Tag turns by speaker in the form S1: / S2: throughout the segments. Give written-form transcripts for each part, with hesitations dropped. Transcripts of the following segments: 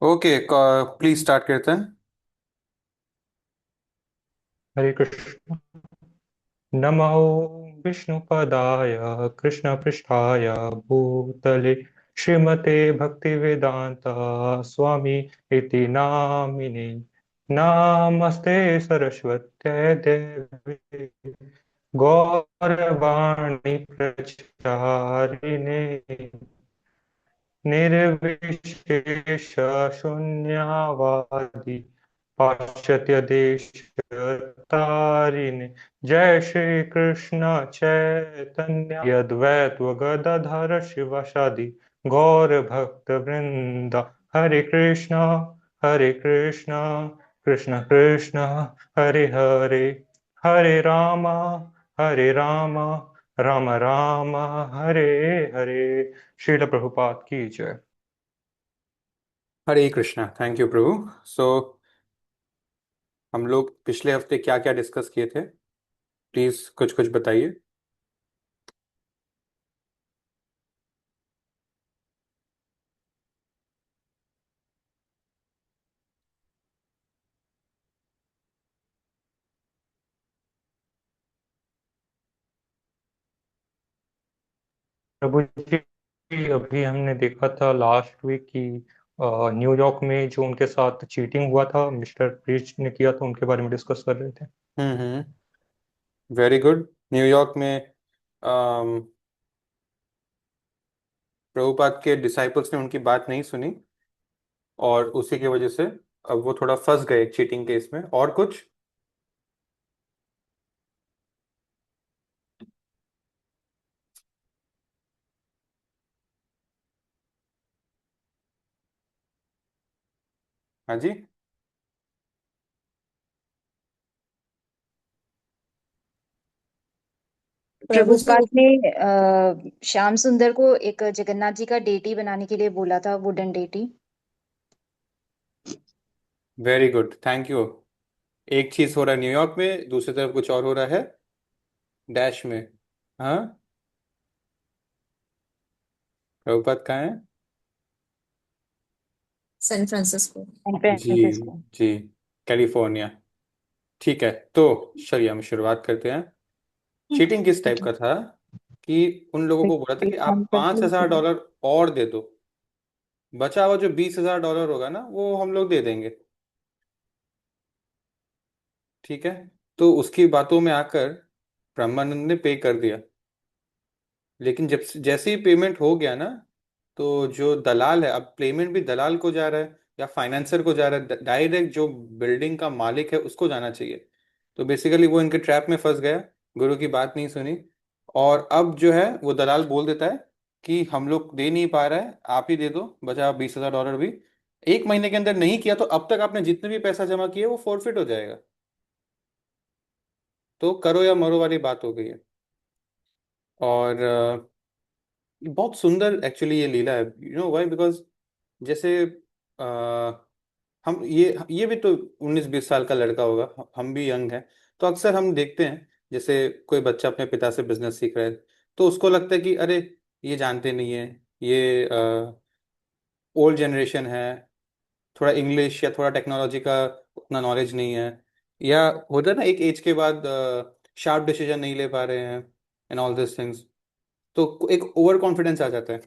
S1: Okay, please start करते हैं।
S2: हरे कृष्ण। नमो विष्णुपदाय कृष्णपृष्ठाय भूतले श्रीमते भक्तिवेदांता स्वामी इति नामिने। नमस्ते सरस्वत्यै देवी गौरवाणी प्रचारिणे निर्विशेष शून्यवादी पाश्चात्य देश तारिणे। जय श्री कृष्ण चैतन्य यद्वैत गदाधर शिवासादि गौर भक्त वृंद। हरे कृष्ण कृष्ण कृष्ण हरे हरे, हरे हरे राम राम राम हरे हरे। श्रील प्रभुपाद की जय।
S1: हरे कृष्णा। थैंक यू प्रभु। सो हम लोग पिछले हफ्ते क्या क्या डिस्कस किए थे? प्लीज कुछ कुछ बताइए।
S2: प्रभु जी, अभी हमने देखा था लास्ट वीक की न्यूयॉर्क में जो उनके साथ चीटिंग हुआ था, मिस्टर प्रीच ने किया था, उनके बारे में डिस्कस कर रहे थे।
S1: हम्म। Very good. न्यूयॉर्क में प्रभुपाद के डिसाइपल्स ने उनकी बात नहीं सुनी, और उसी की वजह से अब वो थोड़ा फंस गए चीटिंग केस में। और कुछ? हाँ जी।
S3: प्रभु प्रभुपाद ने श्याम सुंदर को एक जगन्नाथ जी का डेटी बनाने के लिए बोला था, wooden deity.
S1: Very good, thank you. एक चीज हो रहा है न्यूयॉर्क में, दूसरी तरफ कुछ और हो रहा है डैश में। हाँ, प्रभुपाद कहाँ है?
S4: San Francisco.
S3: San
S1: ji
S3: Francisco.
S1: जी, कैलिफोर्निया। ठीक है, तो चलिए हम शुरुआत करते हैं। चीटिंग किस टाइप का था कि उन लोगों को बोला था कि आप $5,000 और दे दो, बचा हुआ जो $20,000 होगा ना वो हम लोग दे देंगे। ठीक है। तो उसकी बातों में आकर ब्रह्मानंद ने पे कर दिया। लेकिन जब जैसे ही पेमेंट हो गया ना, तो जो दलाल है, अब पेमेंट भी दलाल को जा रहा है या फाइनेंसर को जा रहा है? डायरेक्ट जो बिल्डिंग का मालिक है उसको जाना चाहिए। तो बेसिकली वो इनके ट्रैप में फंस गया, गुरु की बात नहीं सुनी। और अब जो है वो दलाल बोल देता है कि हम लोग दे नहीं पा रहा है, आप ही दे दो बचा $20,000 भी। 1 महीने के अंदर नहीं किया तो अब तक आपने जितने भी पैसा जमा किया वो फोरफिट हो जाएगा। तो करो या मरो वाली बात हो गई है। और बहुत सुंदर एक्चुअली ये लीला है। You know why? बिकॉज जैसे अ, हम ये भी तो 19-20 साल का लड़का होगा, हम भी यंग हैं। तो अक्सर हम देखते हैं जैसे कोई बच्चा अपने पिता से बिजनेस सीख रहा है, तो उसको लगता है कि अरे ये जानते नहीं है, ये ओल्ड जनरेशन है, थोड़ा इंग्लिश या थोड़ा टेक्नोलॉजी का उतना नॉलेज नहीं है। या होता है ना एक एज के बाद शार्प डिसीजन नहीं ले पा रहे हैं एंड ऑल दिस थिंग्स। तो एक ओवर कॉन्फिडेंस आ जाता है।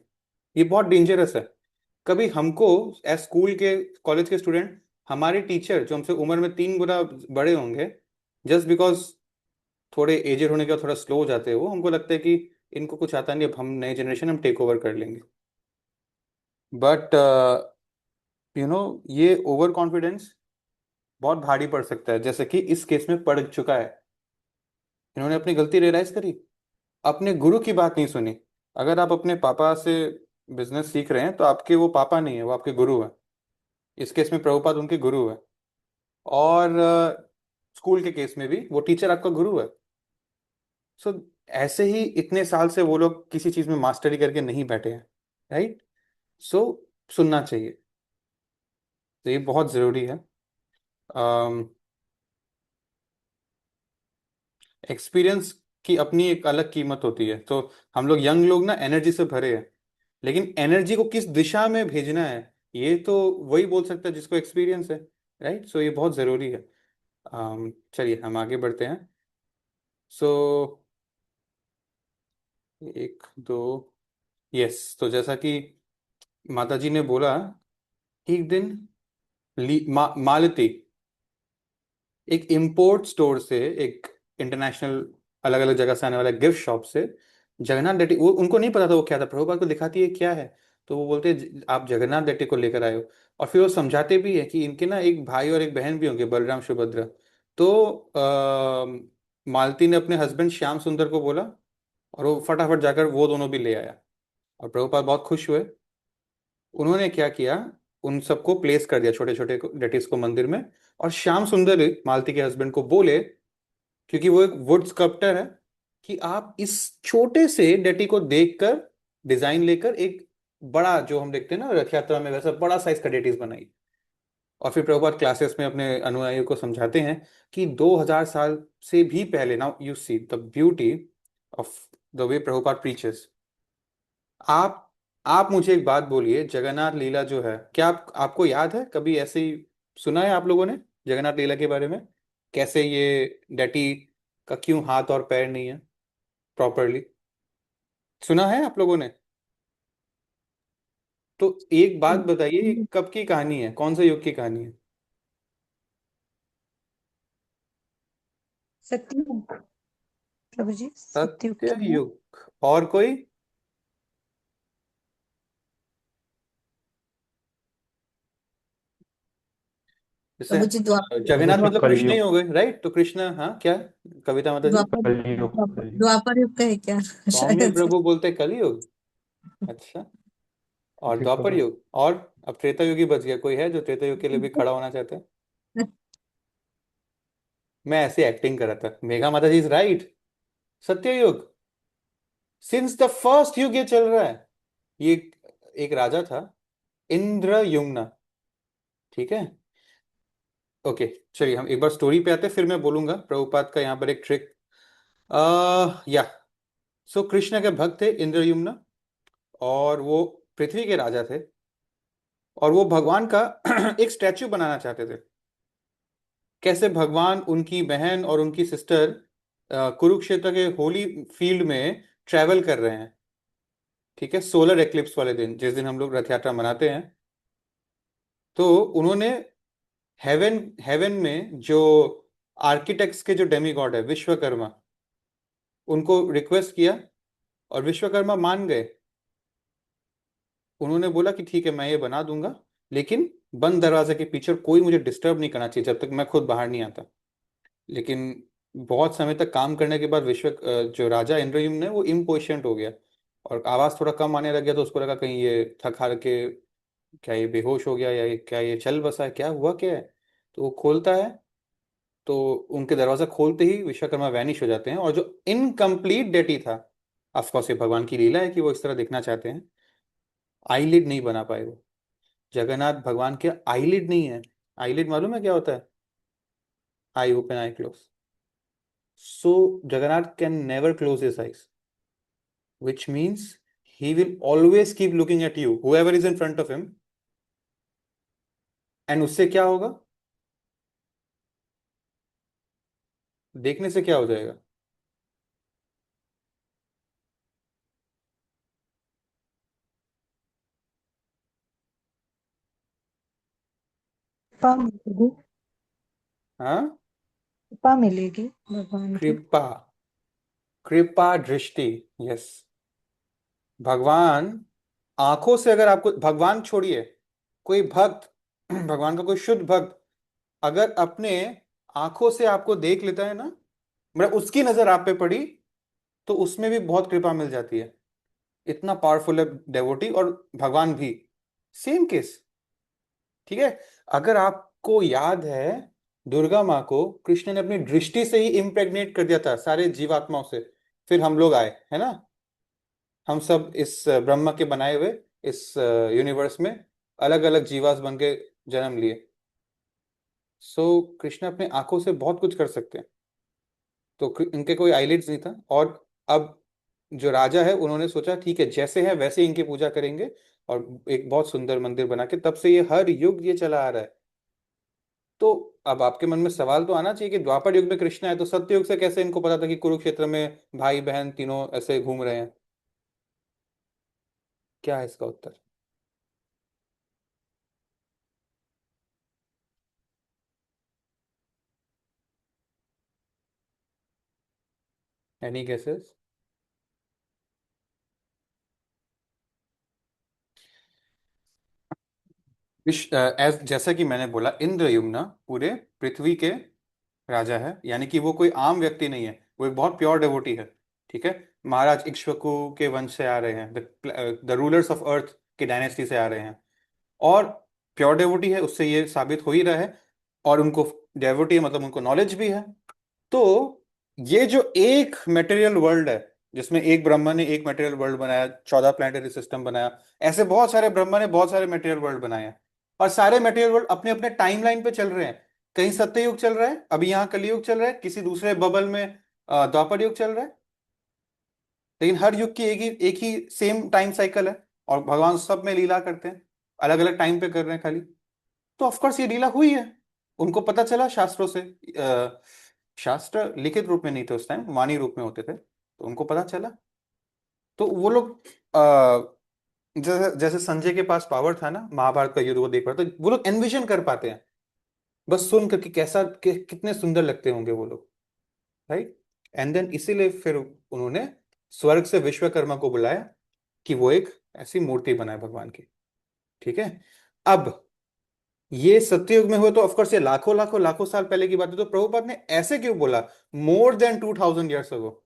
S1: ये बहुत डेंजरस है। कभी हमको एज स्कूल के कॉलेज के स्टूडेंट, हमारे टीचर जो हमसे उम्र में 3 गुना बड़े होंगे, जस्ट बिकॉज थोड़े एजेड होने के बाद थोड़ा स्लो हो जाते हैं, वो हमको लगता है कि इनको कुछ आता नहीं, अब हम नए जनरेशन हम टेक ओवर कर लेंगे। बट ये ओवर कॉन्फिडेंस बहुत भारी पड़ सकता है, जैसे कि इस केस में पड़ चुका है। इन्होंने अपनी गलती रियलाइज करी, अपने गुरु की बात नहीं सुनी। अगर आप अपने पापा से बिजनेस सीख रहे हैं तो आपके वो पापा नहीं है, वो आपके गुरु हैं। इस केस में प्रभुपाद उनके गुरु है। और स्कूल के केस में भी वो टीचर आपका गुरु है। सो ऐसे ही इतने साल से वो लोग किसी चीज में मास्टरी करके नहीं बैठे हैं, राइट? सो सुनना चाहिए। तो ये बहुत जरूरी है। एक्सपीरियंस की अपनी एक अलग कीमत होती है। तो हम लोग यंग लोग ना एनर्जी से भरे हैं, लेकिन एनर्जी को किस दिशा में भेजना है ये तो वही बोल सकता है जिसको एक्सपीरियंस है, राइट? सो ये बहुत ज़रूरी है। चलिए हम आगे बढ़ते हैं। सो एक दो, यस, तो जैसा कि माता जी ने बोला, एक दिन मालती एक इम्पोर्ट स्टोर से, एक इंटरनेशनल अलग अलग जगह से आने वाला गिफ्ट शॉप से जगन्नाथ डेटी, वो उनको नहीं पता था वो क्या था, प्रभुपाद को दिखाती है क्या है। तो वो बोलते आप जगन्नाथ डेटी को लेकर आए हो। और फिर वो समझाते भी है कि इनके ना एक भाई और एक बहन भी होंगे, बलराम सुभद्रा। तो मालती ने अपने हस्बैंड श्याम सुंदर को बोला, और वो फटाफट जाकर वो दोनों भी ले आया। और प्रभुपाद बहुत खुश हुए। उन्होंने क्या किया, उन सबको प्लेस कर दिया, छोटे छोटे डेटिस को मंदिर में। और श्याम सुंदर मालती के हस्बैंड को बोले, क्योंकि वो एक वुड स्कल्प्टर है, कि आप इस छोटे से डेटी को देखकर डिजाइन लेकर एक बड़ा, जो हम देखते हैं ना रथ यात्रा में, वैसा बड़ा साइज का डेटिस बनाई। और फिर प्रभुपाद क्लासेस में अपने अनुयायियों को समझाते हैं कि 2000 साल से भी पहले, now you see the beauty of the way Prabhupada preaches. आप आप मुझे एक बात बोलिए, जगन्नाथ लीला जो है, क्या आपको याद है, कभी ऐसे ही सुना है आप लोगों ने जगन्नाथ लीला के बारे में? कैसे ये डैटी का क्यों हाथ और पैर नहीं है प्रॉपरली, सुना है आप लोगों ने? तो एक बात बताइए, ये कब की कहानी है, कौन से युग की कहानी है?
S4: सत्युग, प्रभु जी सत्युग
S1: सत्य
S4: की है।
S1: युग। और कोई? जैसे
S4: प्रभु जी द्वापर,
S2: प्रभु
S1: जगन्नाथ
S2: जी
S1: मतलब कृष्ण ही
S2: कलयुग।
S1: हो गए, राइट? तो कृष्ण, हाँ क्या, कविता माता जी?
S4: द्वापर
S2: कलयुग
S4: द्वापर
S2: कलयुग।
S4: द्वापर युग का है क्या?
S1: सौम्य
S4: शायद से।
S1: प्रभु बोलते कलयुग। अच्छा। और
S2: जी
S1: द्वापर
S2: प्रभु।
S1: युग, और अब त्रेता युग ही बच गया, कोई है जो त्रेता युग के लिए भी खड़ा होना चाहता है? मैं ऐसे एक्टिंग कर रहा था, मेघा माता जी इज राइट। सत्य युग, सिंस द फर्स्ट युग ये चल रहा है। ये एक राजा था, इंद्रयुम्न, ठीक है? ओके, चलिए हम एक बार स्टोरी पे आते हैं, फिर मैं बोलूंगा प्रभुपाद का यहाँ पर एक ट्रिक। या सो कृष्ण के भक्त थे इंद्रयुम्न, और वो पृथ्वी के राजा थे। और वो भगवान का एक स्टैचू बनाना चाहते थे। कैसे भगवान उनकी बहन और उनकी सिस्टर कुरुक्षेत्र के होली फील्ड में ट्रैवल कर रहे हैं, ठीक है, सोलर एक्लिप्स वाले दिन, जिस दिन हम लोग रथ यात्रा मनाते हैं। तो उन्होंने हेवन हेवन में जो आर्किटेक्ट्स के जो डेमी गॉड है विश्वकर्मा, उनको रिक्वेस्ट किया, और विश्वकर्मा मान गए। उन्होंने बोला कि ठीक है मैं ये बना दूंगा, लेकिन बंद दरवाजे के पीछे, कोई मुझे डिस्टर्ब नहीं करना चाहिए जब तक मैं खुद बाहर नहीं आता। लेकिन बहुत समय तक काम करने के बाद जो राजा इंद्रयुम्न ने, वो इम्पोशेंट हो गया, और आवाज थोड़ा कम आने लग गया। तो उसको लगा कहीं ये थक हार के, क्या ये बेहोश हो गया, या क्या ये चल बसा है, क्या हुआ क्या है। तो वो खोलता है, तो उनके दरवाजा खोलते ही विश्वकर्मा वैनिश हो जाते हैं। और जो इनकम्प्लीट डेटी था, ऑफकोर्स ये भगवान की लीला है कि वो इस तरह दिखना चाहते हैं, आईलिड नहीं बना पाए वो। जगन्नाथ भगवान के आईलिड नहीं है। आईलिड मालूम है क्या होता है? I open I close. So Jagannath can never close his eyes, which means he will always keep looking at you, whoever is in front of him. And उससे क्या होगा, देखने से क्या हो जाएगा?
S4: कृपा मिलेगी,
S1: हाँ,
S4: कृपा मिलेगी भगवान की।
S1: कृपा, कृपा दृष्टि, यस। भगवान आंखों से, अगर आपको, भगवान छोड़िए, कोई भक्त, भगवान का कोई शुद्ध भक्त अगर अपने आंखों से आपको देख लेता है ना, मतलब उसकी नजर आप पे पड़ी, तो उसमें भी बहुत कृपा मिल जाती है। इतना पावरफुल है डेवोटी, और भगवान भी सेम केस, ठीक है। अगर आपको याद है, दुर्गा माँ को कृष्ण ने अपनी दृष्टि से ही इम्प्रेग्नेट कर दिया था सारे जीवात्माओं से। फिर हम लोग आए, है ना, हम सब इस ब्रह्म के बनाए हुए इस यूनिवर्स में अलग अलग जीवास बन के जन्म लिए। सो कृष्ण अपने आंखों से बहुत कुछ कर सकते हैं। तो इनके कोई आईलिड्स नहीं था। और अब जो राजा है, उन्होंने सोचा ठीक है, जैसे है वैसे ही इनकी पूजा करेंगे। और एक बहुत सुंदर मंदिर बना के, तब से ये हर युग ये चला आ रहा है। तो अब आपके मन में सवाल तो आना चाहिए कि द्वापर युग में कृष्ण है तो सत्य युग से कैसे इनको पता था कि कुरुक्षेत्र में भाई बहन तीनों ऐसे घूम रहे हैं? क्या है इसका उत्तर? Any guesses? जैसा कि मैंने बोला, इंद्रयुम्न पूरे पृथ्वी के राजा है, यानी कि वो कोई आम व्यक्ति नहीं है, वो एक बहुत प्योर डेवोटी है। ठीक है। महाराज इक्ष्वाकु के वंश से आ रहे हैं, द रूलर्स ऑफ अर्थ की डायनेस्टी से आ रहे हैं, और प्योर डेवोटी है, उससे ये साबित हो ही रहा है। और उनको डेवोटी है मतलब उनको नॉलेज भी है। तो ये जो एक मटेरियल वर्ल्ड है, जिसमें एक ब्रह्मा ने एक मटेरियल वर्ल्ड बनाया, 14 प्लैनेटरी सिस्टम बनाया, ऐसे बहुत सारे ब्रह्मा ने बहुत सारे मटेरियल वर्ल्ड बनाए हैं। और सारे मटेरियल वर्ल्ड अपने अपने टाइमलाइन पे चल रहे हैं। कहीं सत्ययुग चल रहा है, अभी यहाँ कलयुग चल रहा है, किसी दूसरे बबल में द्वापर युग चल रहा है। लेकिन हर युग की एक ही सेम टाइम साइकिल है, और भगवान सब में लीला करते हैं, अलग अलग टाइम पे कर रहे हैं खाली। तो ऑफकोर्स ये लीला हुई है। उनको पता चला शास्त्रों से, शास्त्र लिखित रूप में नहीं थे उस टाइम, वाणी रूप में होते थे, तो उनको पता चला। तो वो लोग जैसे जैसे संजय के पास पावर था ना, महाभारत का युद्ध वो देख रहा था, वो लोग एनविजन कर पाते हैं बस सुन करके, कैसा कितने सुंदर लगते होंगे वो लोग, राइट। एंड देन इसीलिए फिर उन्होंने स्वर्ग से विश्वकर्मा को बुलाया कि वो एक ऐसी मूर्ति बनाए भगवान की। ठीक है। अब ये सत्ययुग में हुए तो ऑफकोर्स ये लाखों लाखों लाखों साल पहले की बात है, तो प्रभुपाद ने ऐसे क्यों बोला more than 2000 years ago?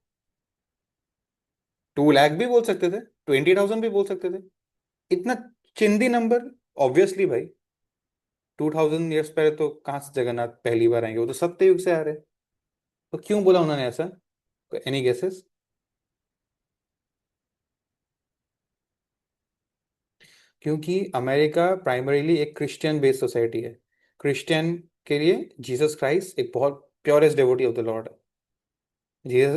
S1: 2 lakh भी बोल सकते थे, 20,000 भी बोल सकते थे, इतना चिंदी नंबर। ऑब्वियसली भाई, 2000 ईयर्स पहले तो कहाँ से जगन्नाथ पहली बार आएंगे, वो तो सत्ययुग से आ रहे हैं। तो क्यों बोला उन्होंने ऐसा? Any guesses? क्योंकि अमेरिका प्राइमरीली एक क्रिश्चियन बेस्ड सोसाइटी है। क्रिश्चियन के लिए जीसस क्राइस्ट एक बहुत purest devotee of the Lord है।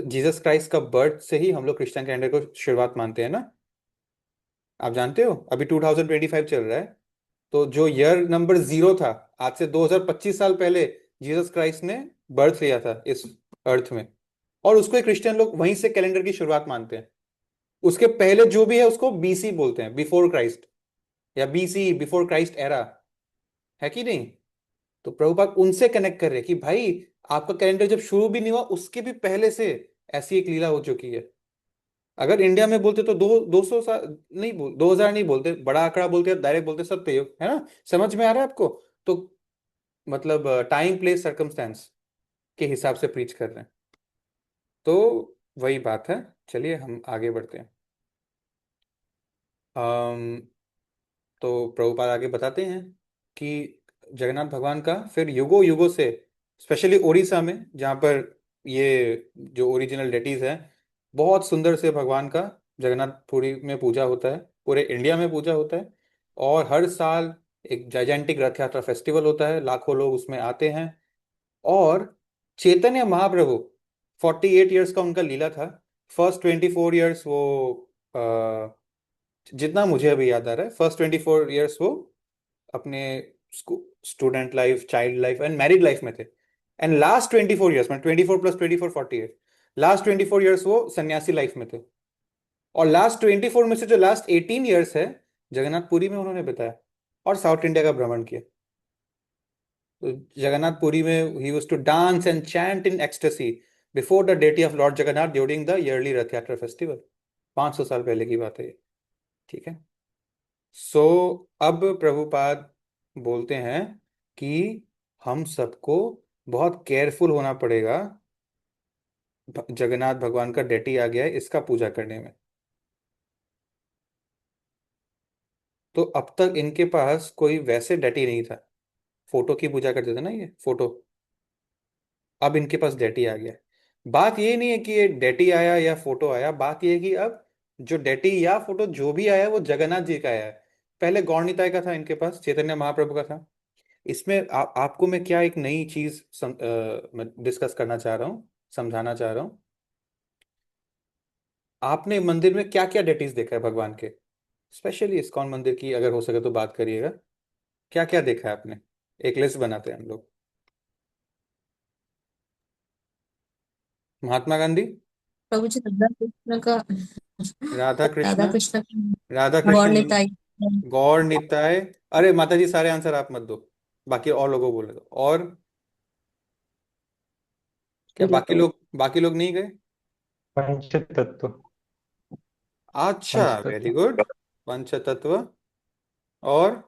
S1: जीसस क्राइस्ट का बर्थ से ही हम लोग क्रिश्चियन कैलेंडर को शुरुआत मानते हैं ना। आप जानते हो अभी 2025 चल रहा है, तो जो ईयर नंबर 0 था, आज से 2025 साल पहले जीसस क्राइस्ट ने बर्थ लिया था इस अर्थ में, और उसको एक क्रिश्चियन लोग वहीं से कैलेंडर की शुरुआत मानते हैं। उसके पहले जो भी है उसको बीसी बोलते हैं, बिफोर क्राइस्ट, या बीसी, बिफोर क्राइस्ट एरा, है कि नहीं? तो प्रभुपाद उनसे कनेक्ट कर रहे हैं कि भाई आपका कैलेंडर जब शुरू भी नहीं हुआ उसके भी पहले से ऐसी एक लीला हो चुकी है। अगर इंडिया में बोलते तो 200 साल नहीं, 2000 नहीं बोलते, बड़ा आंकड़ा बोलते, डायरेक्ट बोलते सत्ययुग, है ना? समझ में आ रहा है आपको? तो मतलब टाइम प्लेस सर्कमस्टेंस के हिसाब से प्रीच कर रहे हैं। तो वही बात है। चलिए हम आगे बढ़ते हैं। अम, तो प्रभुपाद आगे बताते हैं कि जगन्नाथ भगवान का फिर युगों युगों से, स्पेशली उड़ीसा में जहाँ पर ये जो ओरिजिनल डेटीज हैं, बहुत सुंदर से भगवान का जगन्नाथपुरी में पूजा होता है, पूरे इंडिया में पूजा होता है। और हर साल एक जाइजेंटिक रथ यात्रा फेस्टिवल होता है, लाखों लोग उसमें आते हैं। और चैतन्य महाप्रभु, 48 ईयर्स का उनका लीला था। फर्स्ट 24 ईयर्स वो, जितना मुझे अभी याद आ रहा है, फर्स्ट 24 ईयर्स वो अपने student life, child life and married life में थे। एंड लास्ट 24 ईयर्स में, 24 + 24 48, लास्ट 24 ईयर्स वो सन्यासी लाइफ में थे। और लास्ट 24 में से जो लास्ट 18 ईयर्स है, जगन्नाथपुरी में उन्होंने बिताया और साउथ इंडिया का भ्रमण किया। तो जगन्नाथपुरी में ही used to dance and chant in ecstasy before the deity of lord Jagannath during the yearly Rath Yatra festival. 500 साल पहले की बात है ये। ठीक है। सो अब प्रभुपाद बोलते हैं कि हम सबको बहुत केयरफुल होना पड़ेगा, जगन्नाथ भगवान का डेटी आ गया है इसका पूजा करने में। तो अब तक इनके पास कोई वैसे डेटी नहीं था, फोटो की पूजा करते थे ना ये, फोटो। अब इनके पास डेटी आ गया है। बात ये नहीं है कि ये डेटी आया या फोटो आया, बात ये है कि अब जो डेटी या फोटो जो भी आया है वो जगन्नाथ जी का आया है। पहले गौर निताय का था इनके पास, चैतन्य महाप्रभु का था। इसमें आपको मैं क्या एक नई चीज मैं डिस्कस करना चाह रहा हूँ, समझाना चाह रहा हूँ। आपने मंदिर में क्या क्या डेटीज देखा है भगवान के? स्पेशली इस्कॉन मंदिर की अगर हो सके तो बात करिएगा। क्या क्या देखा है आपने? एक लिस्ट बनाते हैं हम लोग। महात्मा गांधी,
S4: प्रभु जी राधा कृष्ण का,
S1: राधा
S4: राधा
S1: कृष्ण,
S4: कृष्ण
S1: राधा
S4: गौर
S1: कृष्ण
S4: निताई।
S1: गौर निताय। अरे माता जी, सारे आंसर आप मत दो, बाकी और लोगों को बोले दो। और क्या बाकी लोग नहीं गए?
S2: पंच तत्व।
S1: अच्छा,
S2: पंच
S1: वेरी
S2: तत्व।
S1: गुड। पंच तत्व। और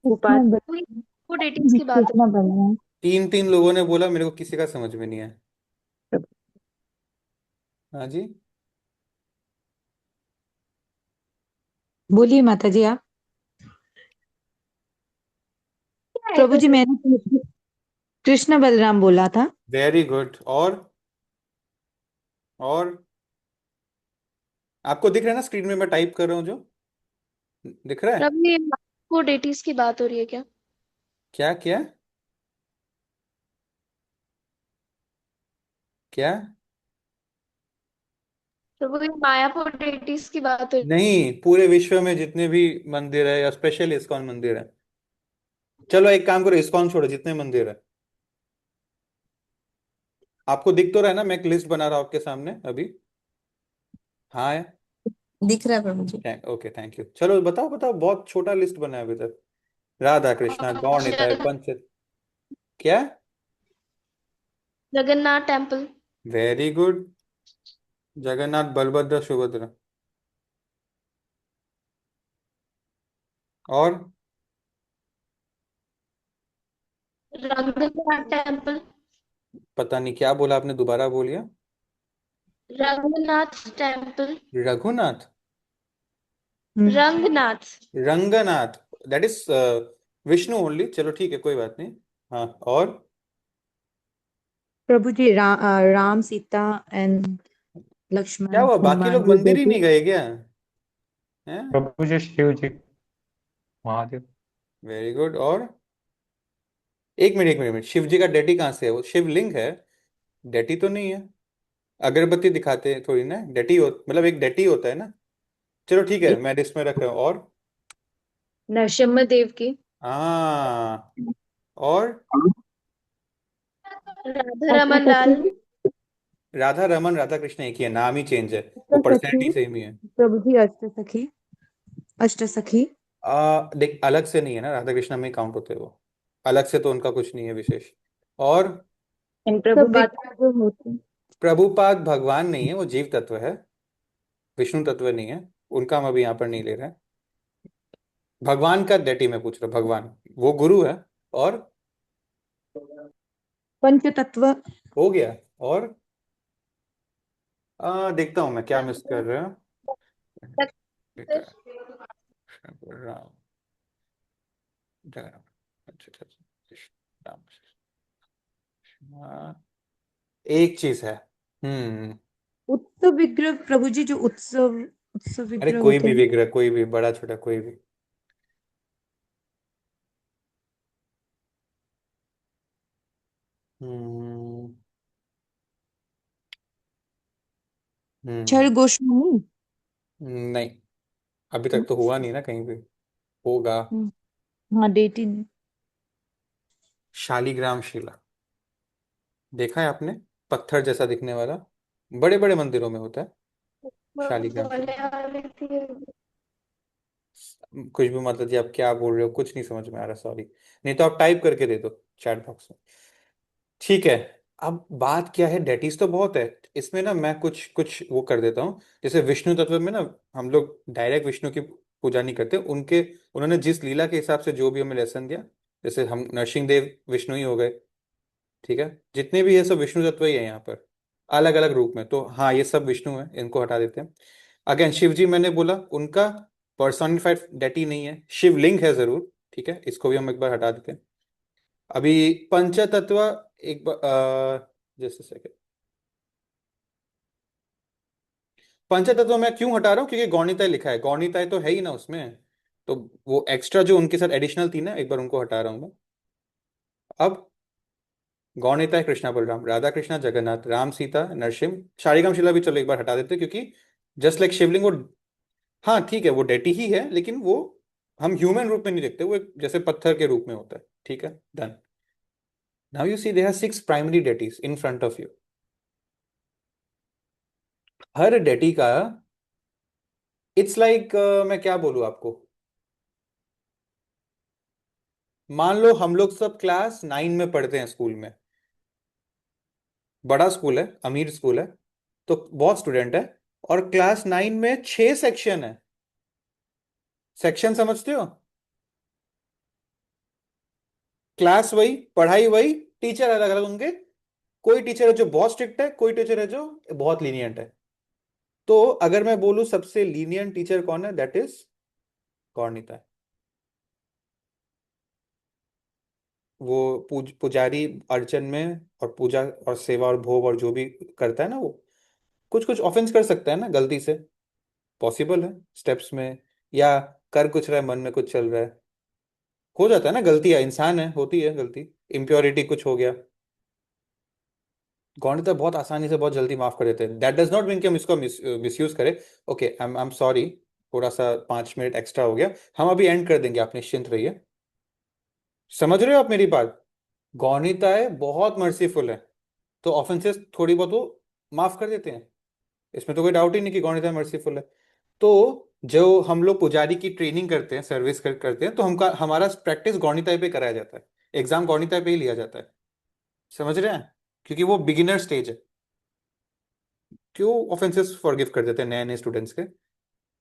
S3: उपास
S5: कोई वो डेटिंग्स की बात
S3: कितना बढ़िया।
S1: तीन तीन लोगों ने बोला, मेरे को किसी का समझ में नहीं आया। हाँ जी।
S4: बोलिए माता जी आप।
S5: है
S4: प्रभु
S5: तो
S4: जी मैंने कृष्ण बलराम बोला था।
S1: Very good. और आपको दिख रहा है ना स्क्रीन में मैं टाइप कर रहा हूँ जो? दिख रहा है?
S5: प्रभु ये वो डेटिंग्स की बात हो रही है क्या?
S1: क्या क्या? क्या?
S5: प्रभु ये मायापुर डेटिंग्स की बात हो रही
S1: नहीं, पूरे विश्व में जितने भी मंदिर है, या स्पेशल इस्कॉन मंदिर है। चलो एक काम करो, इस्कॉन छोड़ो, जितने मंदिर है आपको दिख तो रहा है ना? मैं एक लिस्ट बना रहा हूँ आपके सामने अभी। हाँ है।
S4: दिख रहा है प्रभु जी।
S1: Okay, thank you. चलो बताओ बताओ, बहुत छोटा लिस्ट बना है अभी तक। राधा कृष्णा, गौर निताय,
S5: है।
S1: पंच। क्या?
S5: Jagannath temple.
S1: Very good. Jagannath, Balabhadra, Subhadra. और
S5: रंगनाथ टेम्पल।
S1: पता नहीं क्या बोला आपने, दोबारा बोलिए।
S5: Ranganath temple.
S1: Raghunath?
S4: Hmm.
S5: Ranganath.
S1: Ranganath? That is Vishnu only. चलो ठीक है, कोई बात नहीं। हाँ, और
S4: प्रभु जी राम सीता एंड
S1: क्या
S4: लक्ष्मण
S1: हुआ, बाकी
S4: हनुमान
S1: लोग
S4: जी
S1: मंदिर ही
S4: जैसे।
S1: नहीं गए क्या? हैं?
S2: प्रभु जी शिव जी, महादेव।
S1: Very good. और एक मिनट, शिव जी का डेटी कहाँ से है? वो शिवलिंग है, डेटी तो नहीं है। अगरबत्ती दिखाते हैं थोड़ी ना, डेटी हो मतलब एक डेटी होता है ना। चलो ठीक है,
S3: एक
S1: मैं लिस्ट में रख रहा हूँ। और
S3: नरसिम्हा देव की।
S1: हाँ, और
S5: राधा
S3: अष्ट
S5: रमन लाल।
S3: सखी।
S1: राधा रमन, राधा कृष्ण एक ही है, नाम ही चेंज है। वो
S4: अष्ट
S1: पर्सनैलिटी
S4: सखी।
S1: सेम ही है।
S4: प्रभु जी अष्ट सखी। अष्ट सखी।
S1: देख, अलग से नहीं है ना, राधा कृष्ण में काउंट होते हैं वो। अलग से तो उनका कुछ नहीं है विशेष। और
S3: इन
S4: सब
S3: प्रभुपाद।
S4: विग्रह जो होते हैं।
S1: प्रभुपाद भगवान नहीं है, वो जीव तत्व है, विष्णु तत्व नहीं है। उनका हम अभी यहाँ पर नहीं ले रहे हैं। भगवान का डेटी में पूछ रहा हूँ, भगवान वो गुरु है। और
S4: पंच तत्व।
S1: हो गया। और देखता हूँ मैं क्या मिस कर रहा हूँ। बेटा, राम, जगन्नाथ, अच्छा, अच्छा, कृष्ण, राम, हाँ, एक चीज है। हम्म।
S4: उत्सव विग्रह प्रभु जी, जो उत्सव उत्सव
S1: अरे
S4: विग्रह
S1: कोई
S4: होते
S1: भी
S4: हैं।
S1: विग्रह, कोई भी, बड़ा छोटा कोई भी। हम्म। हम्म।
S4: क्षर गोस्वामी।
S1: नहीं, अभी तक तो हुआ नहीं ना कहीं भी। होगा।
S4: हाँ डेटिंग।
S1: शालीग्राम शिला, देखा है आपने? पत्थर जैसा दिखने वाला, बड़े बड़े मंदिरों में होता है शालीग्राम शिला।
S5: बोलने वाली थी।
S1: कुछ भी मतलब जी, आप क्या बोल रहे हो, कुछ नहीं समझ में आ रहा, सॉरी। नहीं तो आप टाइप करके दे दो चैट बॉक्स में। ठीक है। अब बात क्या है, डेटीज तो बहुत है इसमें ना, मैं कुछ कुछ वो कर देता हूँ। जैसे विष्णु तत्व में ना, हम लोग डायरेक्ट विष्णु की पूजा नहीं करते, उनके उन्होंने जिस लीला के हिसाब से जो भी हमें लेसन दिया। जैसे हम नरसिंह देव विष्णु ही हो गए। ठीक है, जितने भी है सब विष्णु तत्व ही है यहाँ पर, अलग अलग रूप में। तो हाँ, ये सब विष्णु है, इनको हटा देते हैं। अगेन शिव जी मैंने बोला, उनका पर्सोनिफाइड डेटी नहीं है, शिवलिंग है जरूर। ठीक है, इसको भी हम एक बार हटा देते हैं। अभी पंचतत्व, एक बार जैसे सेकंड, पंचतत्व मैं क्यों हटा रहा हूँ? क्योंकि गौणिताय लिखा है, गौणिताय तो है ही ना उसमें। तो वो एक्स्ट्रा जो उनके साथ एडिशनल थी ना, एक बार उनको हटा रहा हूँ मैं। अब गौणिताय कृष्णा बलराम, राधा कृष्णा जगन्नाथ, राम सीता नरसिंह, शालिग्राम शिला भी चलो एक बार हटा देते हैं, क्योंकि जस्ट लाइक शिवलिंग, वो हाँ ठीक है, वो डेटी ही है, लेकिन वो हम ह्यूमन रूप में नहीं देखते, वो एक जैसे पत्थर के रूप में होता है। ठीक है, done. Now you see they are 6 primary deities in front of you. हर डेटी का इट्स लाइक मैं क्या बोलूं आपको, मान लो हम लोग सब क्लास 9 में पढ़ते हैं स्कूल में, बड़ा स्कूल है, अमीर स्कूल है, तो बहुत स्टूडेंट है, और क्लास 9 में 6 सेक्शन है। सेक्शन समझते हो? क्लास वही, पढ़ाई वही, टीचर अलग अलग होंगे। कोई टीचर है जो बहुत स्ट्रिक्ट है, कोई टीचर है जो बहुत लीनियंट है। तो अगर मैं बोलूं सबसे लीनियंट टीचर कौन है, दैट इज गौरनीता। वो पुजारी अर्चन में और पूजा और सेवा और भोग और जो भी करता है ना, वो कुछ कुछ ऑफेंस कर सकता है ना गलती से, पॉसिबल है स्टेप्स में, या कर कुछ रहा है, मन में कुछ चल रहा है, हो जाता है ना, गलतियां, इंसान है, होती है गलती, इम्प्योरिटी कुछ हो गया। गौरनीता बहुत आसानी से बहुत जल्दी माफ कर देते हैं। दैट डज नॉट मीन कि हम इसको मिसयूज करें। ओके, आई एम सॉरी, थोड़ा सा 5 मिनट एक्स्ट्रा हो गया, हम अभी एंड कर देंगे, आप निश्चिंत रहिए। समझ रहे हो आप मेरी बात? गौरनीता है बहुत मर्सीफुल है, तो ऑफेंसेस थोड़ी बहुत वो माफ कर देते हैं, इसमें तो कोई डाउट ही नहीं कि गौरनीता मर्सीफुल है। तो जो हम लोग पुजारी की ट्रेनिंग करते हैं, सर्विस करते हैं, तो हमका हमारा प्रैक्टिस गौरनीता पे कराया जाता है, एग्जाम गौरनीता पे ही लिया जाता है। समझ रहे हैं? क्योंकि वो बिगिनर स्टेज है, क्यों ऑफेंसेस फॉरगिव कर देते हैं नए नए स्टूडेंट्स के।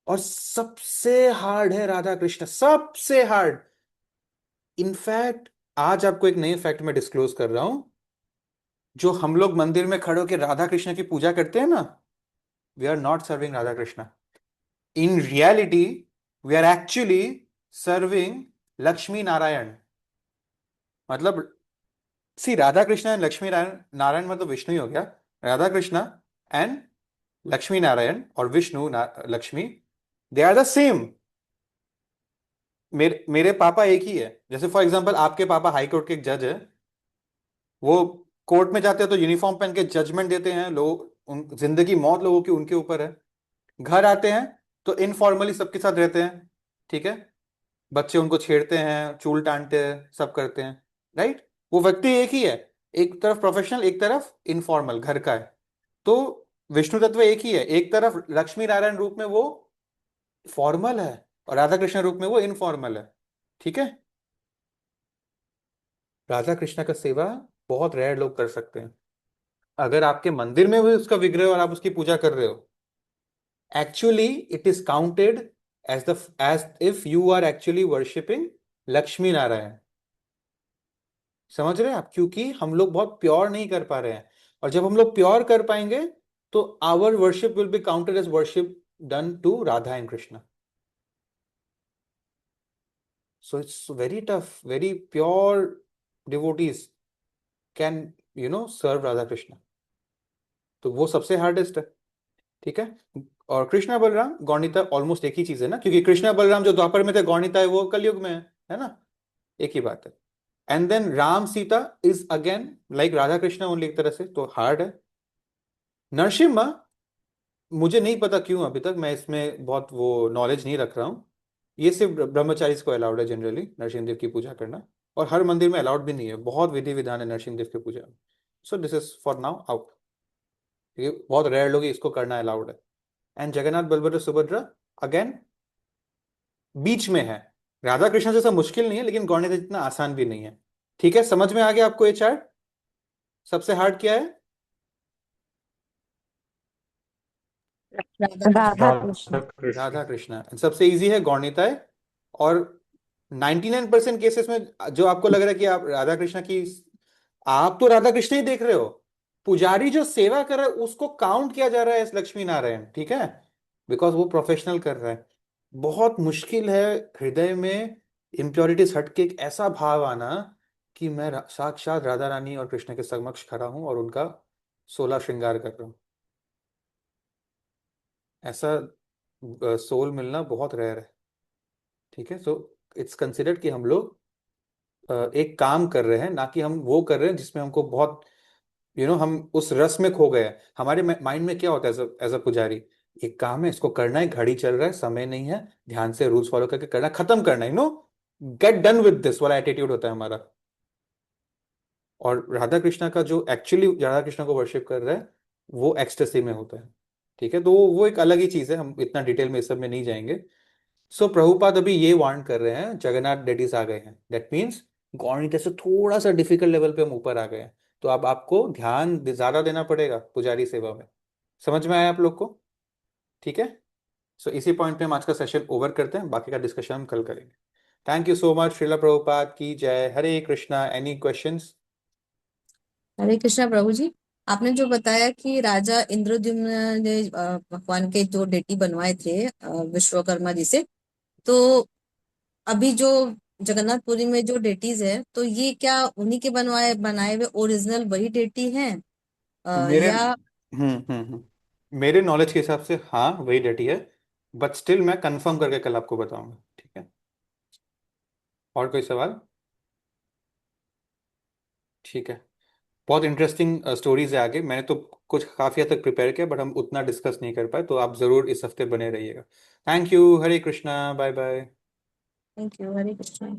S1: और सबसे हार्ड है राधा कृष्ण, सबसे हार्ड। इनफैक्ट आज आपको एक नए फैक्ट में डिस्क्लोज कर रहा हूं, जो हम लोग मंदिर में खड़े होकर राधा कृष्ण की पूजा करते हैं ना, we are not serving Radha Krishna. In reality we are actually serving Lakshmi Narayan. मतलब सी, राधा कृष्ण एंड लक्ष्मी नारायण, नारायण मतलब विष्णु ही हो गया, राधा कृष्ण एंड लक्ष्मी नारायण और Vishnu Lakshmi, they are the same. मेरे पापा एक ही है। जैसे फॉर एग्जांपल आपके पापा हाई कोर्ट के एक जज है, वो कोर्ट में जाते हैं तो यूनिफॉर्म पहन के जजमेंट देते हैं, लोग जिंदगी मौत लोगों की उनके ऊपर है। घर आते हैं तो इनफॉर्मली सबके साथ रहते हैं, ठीक है, बच्चे उनको छेड़ते हैं, चूल टांटते हैं, सब करते हैं, राइट? वो व्यक्ति एक ही है, एक तरफ प्रोफेशनल, एक तरफ इनफॉर्मल घर का है। तो विष्णु तत्व एक ही है, एक तरफ लक्ष्मी नारायण रूप में वो फॉर्मल है, और राधा कृष्ण रूप में वो इनफॉर्मल है। ठीक है, राधा कृष्ण का सेवा बहुत रेयर लोग कर सकते हैं। अगर आपके मंदिर में भी उसका विग्रह है और आप उसकी पूजा कर रहे हो, actually it is counted as if you are actually worshipping Lakshmi Narayan. समझ रहे हैं आप? क्योंकि हम लोग बहुत प्योर नहीं कर पा रहे हैं, और जब हम लोग प्योर कर पाएंगे तो our worship will be counted as worship done to Radha and Krishna. So it's very tough, very pure devotees can, serve Radha Krishna. तो वो सबसे हार्डेस्ट है। ठीक है, और कृष्णा बलराम गौणिता ऑलमोस्ट एक ही चीज है ना, क्योंकि कृष्णा बलराम जो द्वापर में थे, गौणिता है वो कलयुग में है ना, एक ही बात है। And then Ram Sita is again like Radha Krishna only, एक तरह से तो हार्ड है। नरसिम्हा, मुझे नहीं पता क्यों अभी तक मैं इसमें बहुत वो नॉलेज नहीं रख रहा हूँ, ये सिर्फ ब्रह्मचारी को अलाउड है जनरली नरसिंह देव की पूजा करना, और हर मंदिर में अलाउड भी नहीं है, बहुत विधि विधान है नरसिंह देव की पूजा में। So this is for now out, ये बहुत रेयर लोग इसको करना अलाउड है। एंड जगन्नाथ बलभद्र सुभद्रा अगेन बीच में है, राधा कृष्ण जैसा मुश्किल नहीं है, लेकिन गौणित जितना आसान भी नहीं है। ठीक है, समझ में आ गया आपको ये चार्ट? सबसे हार्ड क्या है?
S4: राधा
S2: राधा
S4: कृष्ण।
S2: कृष्ण।
S1: राधा कृष्ण। सबसे इजी है गौणिताय। और 99% केसेस में जो आपको लग रहा है कि आप राधा कृष्ण की, आप तो राधा कृष्ण ही देख रहे हो, पुजारी जो सेवा कर रहा है उसको काउंट किया जा रहा है लक्ष्मी नारायण। ठीक है, बिकॉज वो प्रोफेशनल कर रहा है। बहुत मुश्किल है हृदय में इम्प्योरिटीज हट के एक ऐसा भाव आना कि मैं साक्षात राधा रानी और कृष्ण के समक्ष खड़ा हूं और उनका 16 श्रृंगार कर रहा हूं। ऐसा सोल मिलना बहुत रेयर है। ठीक है, सो इट्स कंसिडर्ड कि हम लोग एक काम कर रहे हैं, ना कि हम वो कर रहे हैं जिसमें हमको बहुत हम उस रस में खो गए हैं। हमारे माइंड में क्या होता है एज अ पुजारी, एक काम है, इसको करना है, घड़ी चल रहा है, समय नहीं है, ध्यान से रूल्स फॉलो करके करना, खत्म करना है, गेट डन विद दिस वाला एटीट्यूड होता है हमारा। और राधा कृष्णा का जो एक्चुअली राधा कृष्णा को वर्शिप कर रहा है वो एक्सटेसी में होता है। ठीक है, तो वो एक अलग ही चीज है, हम इतना डिटेल में इस सब में नहीं जाएंगे। सो प्रभुपाद अभी ये वार्न कर रहे हैं जगन्नाथ डेडीज आ गए हैं, दैट मीन्स गौणित से थोड़ा सा डिफिकल्ट लेवल पे हम ऊपर आ गए हैं, तो अब आपको ध्यान ज्यादा देना पड़ेगा पुजारी सेवा में। समझ में आया आप लोग को? ठीक है, सो इसी पॉइंट पे हम आज का सेशन ओवर करते हैं, बाकी का डिस्कशन हम कल करेंगे। Thank you so much. Srila Prabhupada की जय। हरे कृष्णा। Any questions?
S4: हरे कृष्णा प्रभु जी। आपने जो बताया कि राजा इंद्रद्युम्न ने भगवान के जो डेटी बनवाए थे विश्वकर्मा जी से, तो अभी जो जगन्नाथपुरी में जो डेटीज है, तो ये क्या उन्हीं के बनाए हुए ओरिजिनल वही डेटी हैं
S1: मेरे
S4: या?
S1: मेरे नॉलेज के हिसाब से हाँ वही डटी है, बट स्टिल मैं कंफर्म करके कल आपको बताऊंगा। ठीक है, और कोई सवाल? ठीक है, बहुत इंटरेस्टिंग स्टोरीज है आगे, मैंने तो कुछ काफी हद तक प्रिपेयर किया बट हम उतना डिस्कस नहीं कर पाए, तो आप जरूर इस हफ्ते बने रहिएगा। Thank you. Hare Krishna. Bye bye.
S4: Thank you. Hare Krishna.